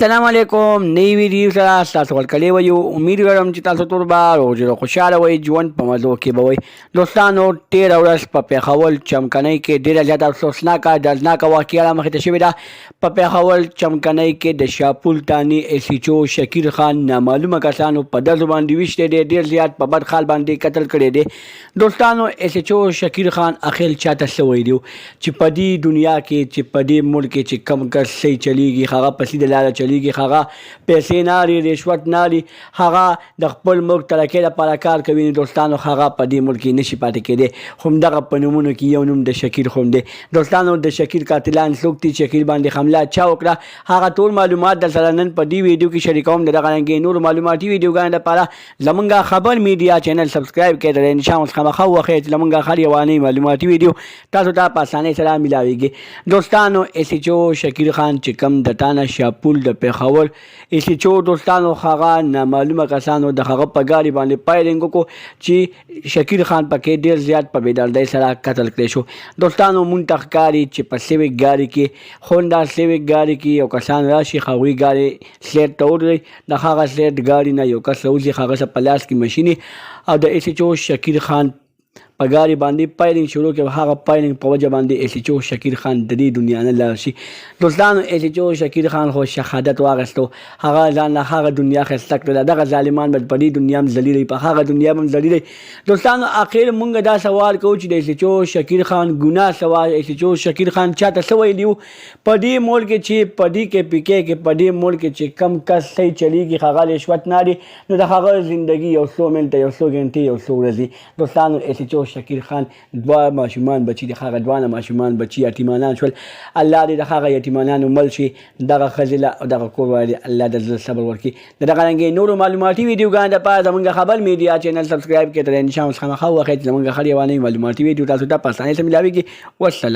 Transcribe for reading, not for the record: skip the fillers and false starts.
السلام علیکم نئی ویډیو سره تاسو ورکړی و یو امید لرم چې تاسو ټول به روز خوشحاله وئ ژوند په مزو کې به وئ دوستانو تېره ورځ په پېښور چمکنۍ کې ډېره زیاته افسوسناکه دردناکه واقعه رامخې ته شوې ده په پېښور چمکنۍ کې د شاپول تاني ایس ایچ او شکیر خان نامعلومه کسانو په ډزو باندې ویشتی دی ډېر زیات په بد حال باندې قتل کړی دی دوستانو ایس ایچ او شکیر خان اخر چاته څه ویلي چې په دې دنیا کې چې په دې ملک کې چې کم کس صحیح چلیږي هغه په سیده لاره چلیږي هغه پیسې نه لري رشوت نه لري هغه د خپل ملک ترقۍ لپاره کار کوي دوستانو هغه په دې ملک کې نشي پاتې کېدی همدغه په نومونو کې یو نوم د شکیر هم دی دوستانو د شکیر قاتلان څوک دي شکیر باندې حمله چا وکړه هغه ټول معلومات در سره نن په دې ویډیو کې شریکوم د دغه رنګې نور معلوماتي ویډیوګانو لپاره زمونږ خبر میډیا چینل سبسکرایب کړئ د انشاء الله خامخا وخت زمونږ هر یواني معلوماتي ویډیو تاسو ته په اسانۍ سره ملاويږي دوستانو ایس ایچ او شکیر خان چې کم د تانه شاپول د پېښور ایس ایچ او دوستانو هغه نامعلومه کسانو د هغه په ګاډي باندې پایرنګ وکړو چې شکیر خان پکې ډېر زیات په بېدردۍ سره قتل کړی شو دوستانو مونږ ته ښکاري چې په سیویک ګاډي کې هونډا سیویک ګاډي کې یو کسان راشي هغوی ګاډي سلیټ ته ودرېږي د هغه سلیټ ګاډي نه یو کس راوځي هغه څه په لاس کې مشینې او د ایس ایچ او شکیر خان په ګاډي باندې پایرنګ شروع کړي هغه پایرنګ په وجه باندې ایس ایچ او شکیر خان د دې دنیا نه لاړ شي دوستانو ایس ایچ او شکیر خان خو شهادت واخیستو هغه ځان له هغه دنیا ښایسته کړله دغه ظالمان به په دې دنیا هم ذلیل په هغه دنیا هم ذلیل دوستانو اخر مونږ دا سوال کوو چې د ایس ایچ او شکیر خان ګناه سوال ایس ایچ او شکیر خان چاته څه ویلي وو په دې ملک چې په دې کې پی کې په دې ملک چې کم کس صحیح چلیږي هغه رشوت نه لري نو د هغه زندګي یو څو منټه یو څو ګنټې یو څو ورځې دوستانو ایس ایچ او شکیر خان دوه ماشومان بچي د هغه دوانه ماشومان بچي یتیمانان شول الله دې د هغه یتیمانانو مل شي دغه ښځې له او دغه کور والا الله د زړه صبر ورکړي د دغه رنګې نورو معلوماتي ویډیوګانو دپاره زموږ خبر میډیا چینل سبسکرایب کړئ تر انشاء الله خامخا وخت زموږ هر یوانۍ معلوماتي ویډیو تاسو ته په اسانۍ سره ملاویږي والسلام